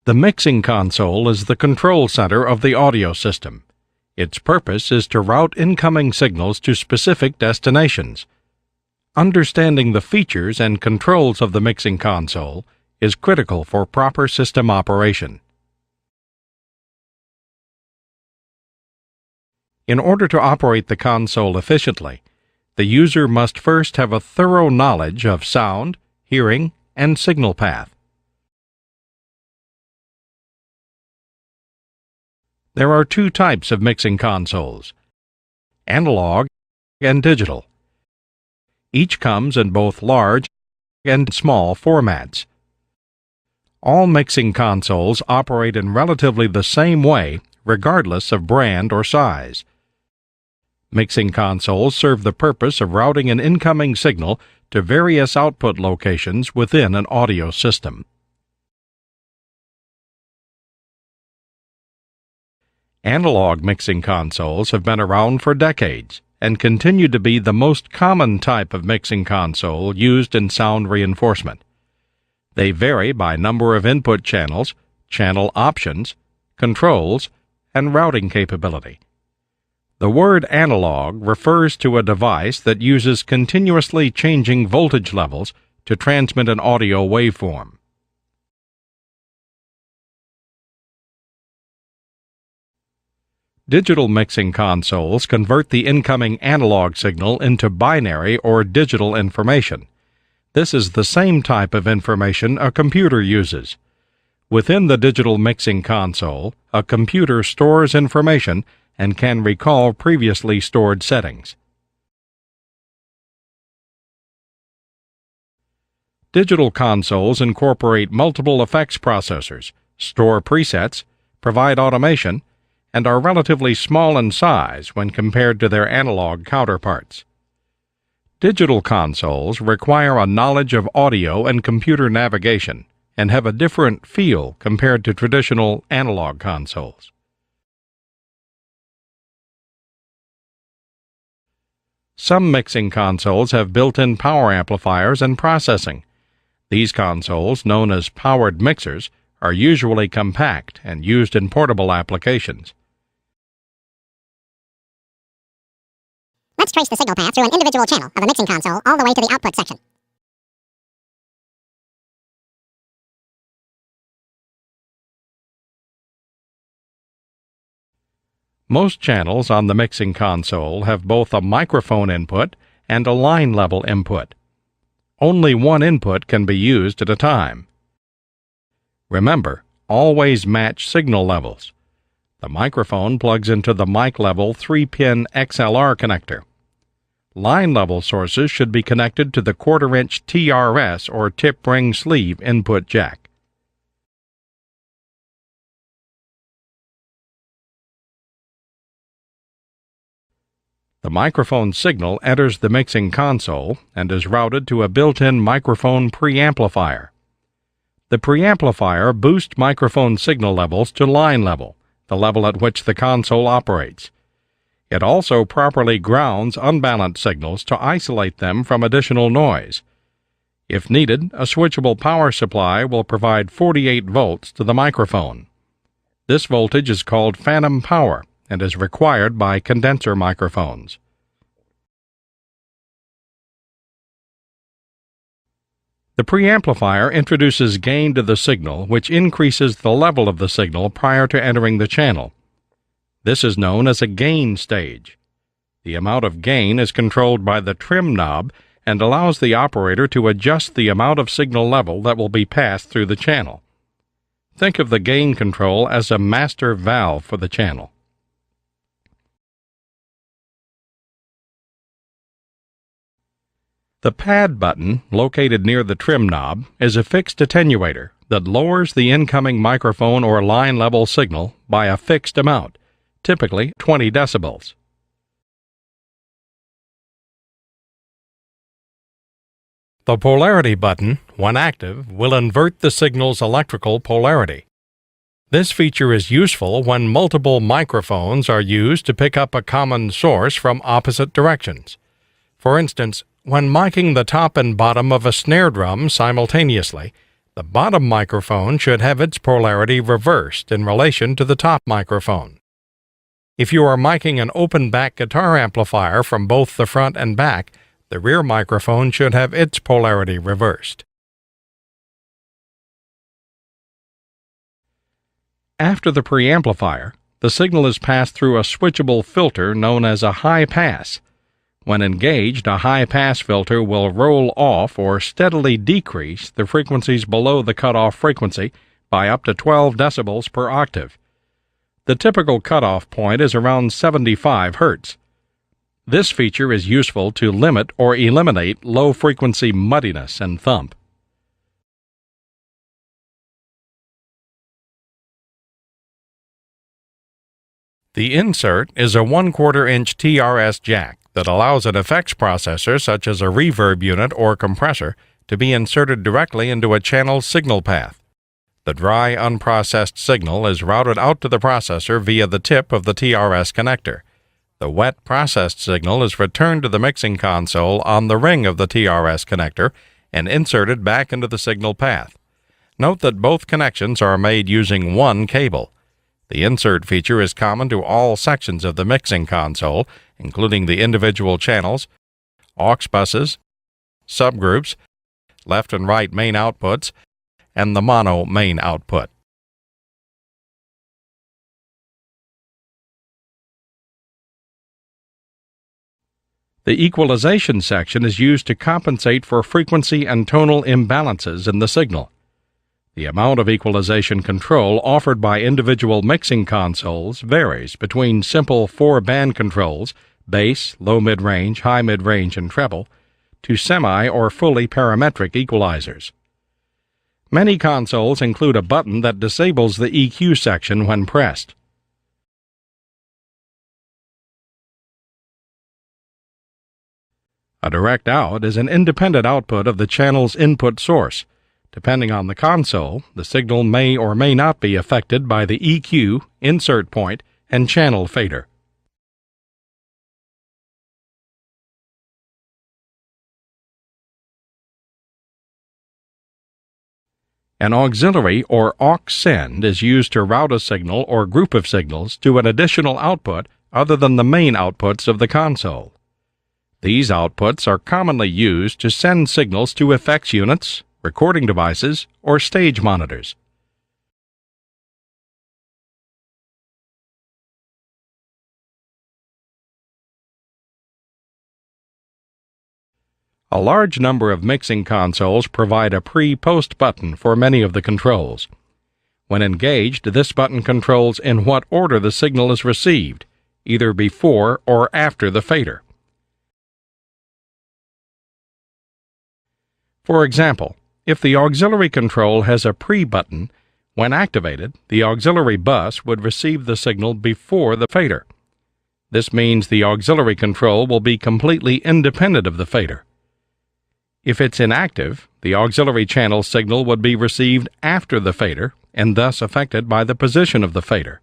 The mixing console is the control center of the audio system. Its purpose is to route incoming signals to specific destinations. Understanding the features and controls of the mixing console is critical for proper system operation. In order to operate the console efficiently, the user must first have a thorough knowledge of sound, hearing, and signal path. There are two types of mixing consoles: analog and digital. Each comes in both large and small formats. All mixing consoles operate in relatively the same way, regardless of brand or size. Mixing consoles serve the purpose of routing an incoming signal to various output locations within an audio system. Analog mixing consoles have been around for decades and continue to be the most common type of mixing console used in sound reinforcement. They vary by number of input channels, channel options, controls, and routing capability. The word analog refers to a device that uses continuously changing voltage levels to transmit an audio waveform. Digital mixing consoles convert the incoming analog signal into binary or digital information. This is the same type of information a computer uses. Within the digital mixing console, a computer stores information and can recall previously stored settings. Digital consoles incorporate multiple effects processors, store presets, provide automation, and are relatively small in size when compared to their analog counterparts. Digital consoles require a knowledge of audio and computer navigation and have a different feel compared to traditional analog consoles. Some mixing consoles have built-in power amplifiers and processing. These consoles, known as powered mixers, are usually compact and used in portable applications. Let's trace the signal path through an individual channel of a mixing console all the way to the output section. Most channels on the mixing console have both a microphone input and a line level input. Only one input can be used at a time. Remember, always match signal levels. The microphone plugs into the mic level 3-pin XLR connector. Line level sources should be connected to the 1/4-inch TRS or tip ring sleeve input jack. The microphone signal enters the mixing console and is routed to a built-in microphone preamplifier. The preamplifier boosts microphone signal levels to line level, the level at which the console operates. It also properly grounds unbalanced signals to isolate them from additional noise. If needed, a switchable power supply will provide 48 volts to the microphone. This voltage is called phantom power and is required by condenser microphones. The preamplifier introduces gain to the signal, which increases the level of the signal prior to entering the channel. This is known as a gain stage. The amount of gain is controlled by the trim knob and allows the operator to adjust the amount of signal level that will be passed through the channel. Think of the gain control as a master valve for the channel. The pad button, located near the trim knob, is a fixed attenuator that lowers the incoming microphone or line level signal by a fixed amount, typically 20 decibels. The polarity button, when active, will invert the signal's electrical polarity. This feature is useful when multiple microphones are used to pick up a common source from opposite directions. For instance, when miking the top and bottom of a snare drum simultaneously, The bottom microphone should have its polarity reversed in relation to the top microphone. If you are miking an open-back guitar amplifier from both the front and back, the rear microphone should have its polarity reversed. After the preamplifier, the signal is passed through a switchable filter known as a high pass. When engaged, a high-pass filter will roll off or steadily decrease the frequencies below the cutoff frequency by up to 12 decibels per octave. The typical cutoff point is around 75 Hz. This feature is useful to limit or eliminate low-frequency muddiness and thump. The insert is a 1/4 inch TRS jack that allows an effects processor such as a reverb unit or compressor to be inserted directly into a channel's signal path. The dry, unprocessed signal is routed out to the processor via the tip of the TRS connector. The wet, processed signal is returned to the mixing console on the ring of the TRS connector and inserted back into the signal path. Note that both connections are made using one cable. The insert feature is common to all sections of the mixing console, including the individual channels, aux buses, subgroups, left and right main outputs, and the mono main output. The equalization section is used to compensate for frequency and tonal imbalances in the signal. The amount of equalization control offered by individual mixing consoles varies between simple 4-band controls, bass, low mid-range, high mid-range, and treble, to semi or fully parametric equalizers. Many consoles include a button that disables the EQ section when pressed. A direct out is an independent output of the channel's input source. Depending on the console, the signal may or may not be affected by the EQ, insert point, and channel fader. An auxiliary or aux send is used to route a signal or group of signals to an additional output other than the main outputs of the console. These outputs are commonly used to send signals to effects units, recording devices, or stage monitors. A large number of mixing consoles provide a pre-post button for many of the controls. When engaged, this button controls in what order the signal is received, either before or after the fader. For example, if the auxiliary control has a pre-button, when activated, the auxiliary bus would receive the signal before the fader. This means the auxiliary control will be completely independent of the fader. If it's inactive, the auxiliary channel signal would be received after the fader and thus affected by the position of the fader.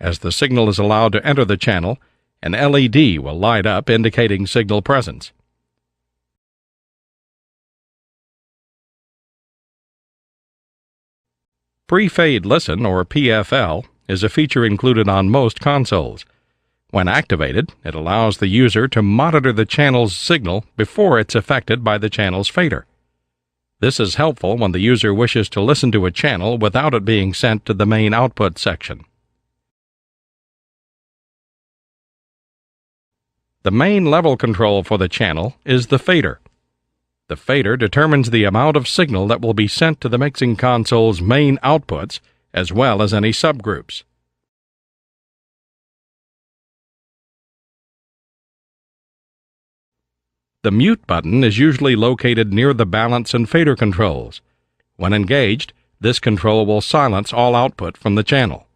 As the signal is allowed to enter the channel, an LED will light up indicating signal presence. Pre-fade listen, or PFL, is a feature included on most consoles. When activated, it allows the user to monitor the channel's signal before it's affected by the channel's fader. This is helpful when the user wishes to listen to a channel without it being sent to the main output section. The main level control for the channel is the fader. The fader determines the amount of signal that will be sent to the mixing console's main outputs, as well as any subgroups. The mute button is usually located near the balance and fader controls. When engaged, this control will silence all output from the channel.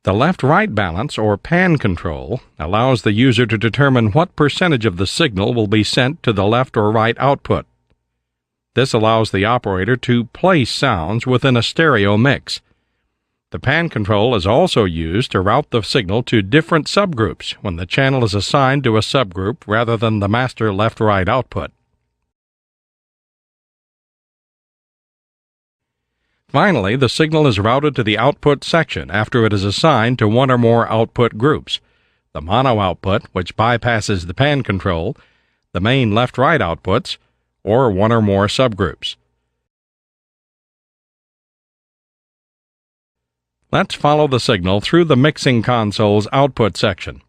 The left-right balance, or pan control, allows the user to determine what percentage of the signal will be sent to the left or right output. This allows the operator to place sounds within a stereo mix. The pan control is also used to route the signal to different subgroups when the channel is assigned to a subgroup rather than the master left-right output. Finally, the signal is routed to the output section after it is assigned to one or more output groups: the mono output, which bypasses the pan control, the main left-right outputs, or one or more subgroups. Let's follow the signal through the mixing console's output section.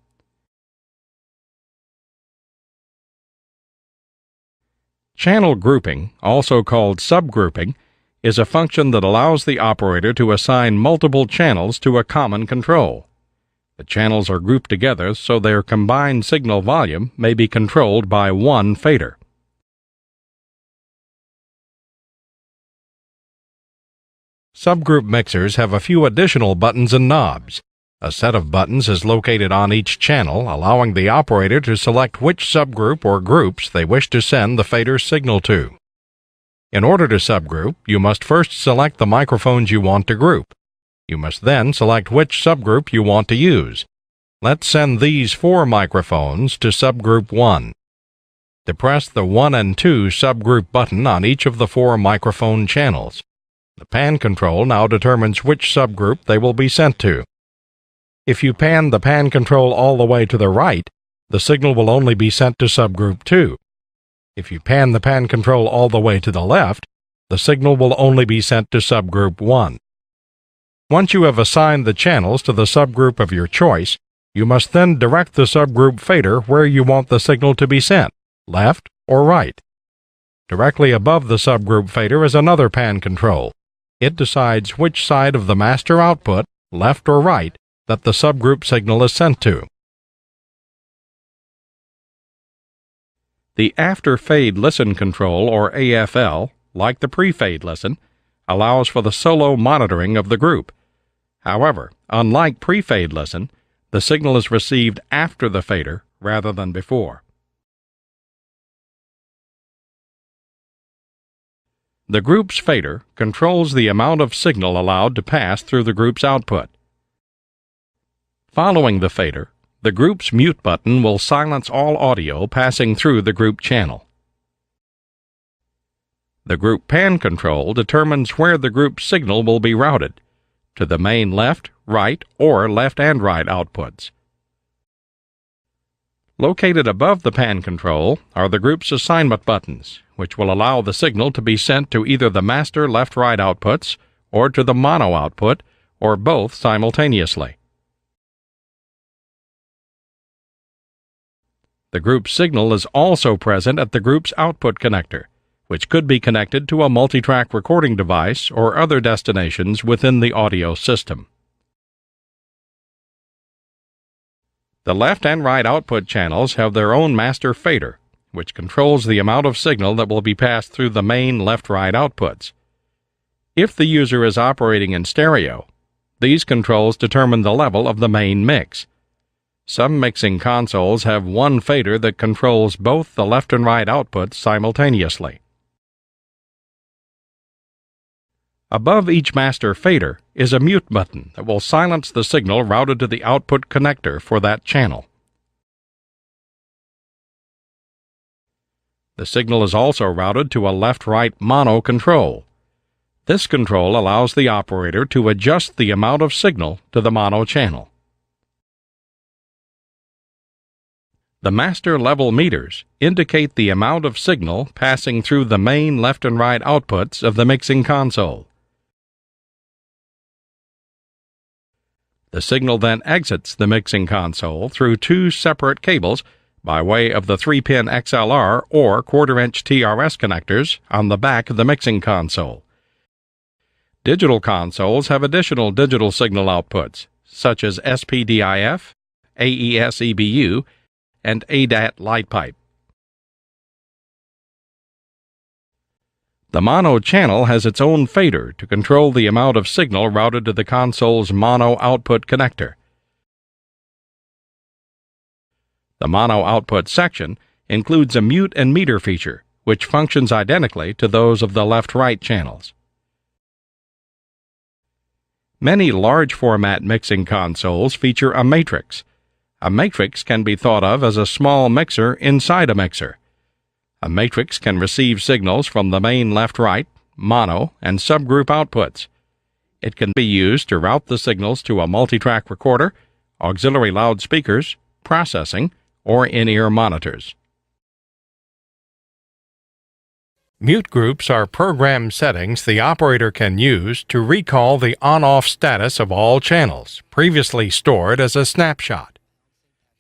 Channel grouping, also called subgrouping, is a function that allows the operator to assign multiple channels to a common control. The channels are grouped together so their combined signal volume may be controlled by one fader. Subgroup mixers have a few additional buttons and knobs. A set of buttons is located on each channel, allowing the operator to select which subgroup or groups they wish to send the fader signal to. In order to subgroup, you must first select the microphones you want to group. You must then select which subgroup you want to use. Let's send these 4 microphones to subgroup 1. Depress the 1 and 2 subgroup button on each of the 4 microphone channels. The pan control now determines which subgroup they will be sent to. If you pan the pan control all the way to the right, the signal will only be sent to subgroup 2. If you pan the pan control all the way to the left, the signal will only be sent to subgroup 1. Once you have assigned the channels to the subgroup of your choice, you must then direct the subgroup fader where you want the signal to be sent, left or right. Directly above the subgroup fader is another pan control. It decides which side of the master output, left or right, that the subgroup signal is sent to. The after-fade listen control, or AFL, like the pre-fade listen, allows for the solo monitoring of the group. However, unlike pre-fade listen, the signal is received after the fader rather than before. The group's fader controls the amount of signal allowed to pass through the group's output. Following the fader, the group's mute button will silence all audio passing through the group channel. The group pan control determines where the group signal will be routed, to the main left, right, or left and right outputs. Located above the pan control are the group's assignment buttons, which will allow the signal to be sent to either the master left-right outputs or to the mono output, or both simultaneously. The group signal is also present at the group's output connector, which could be connected to a multitrack recording device or other destinations within the audio system. The left and right output channels have their own master fader, which controls the amount of signal that will be passed through the main left-right outputs. If the user is operating in stereo, these controls determine the level of the main mix. Some mixing consoles have one fader that controls both the left and right outputs simultaneously. Above each master fader is a mute button that will silence the signal routed to the output connector for that channel. The signal is also routed to a left-right mono control. This control allows the operator to adjust the amount of signal to the mono channel. The master level meters indicate the amount of signal passing through the main left and right outputs of the mixing console. The signal then exits the mixing console through 2 separate cables by way of the 3-pin XLR or quarter-inch TRS connectors on the back of the mixing console. Digital consoles have additional digital signal outputs, such as SPDIF, AES-EBU, and ADAT light pipe. The mono channel has its own fader to control the amount of signal routed to the console's mono output connector. The mono output section includes a mute and meter feature, which functions identically to those of the left-right channels. Many large-format mixing consoles feature a matrix. A matrix can be thought of as a small mixer inside a mixer. A matrix can receive signals from the main left-right, mono, and subgroup outputs. It can be used to route the signals to a multitrack recorder, auxiliary loudspeakers, processing, or in-ear monitors. Mute groups are program settings the operator can use to recall the on-off status of all channels, previously stored as a snapshot.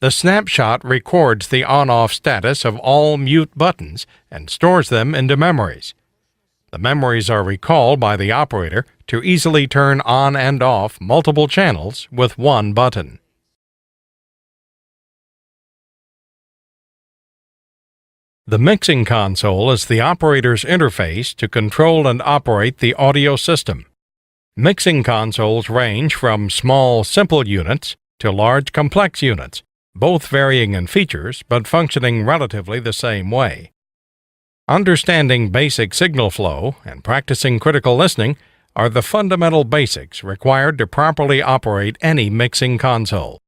The snapshot records the on-off status of all mute buttons and stores them into memories. The memories are recalled by the operator to easily turn on and off multiple channels with one button. The mixing console is the operator's interface to control and operate the audio system. Mixing consoles range from small, simple units to large, complex units, both varying in features but functioning relatively the same way. Understanding basic signal flow and practicing critical listening are the fundamental basics required to properly operate any mixing console.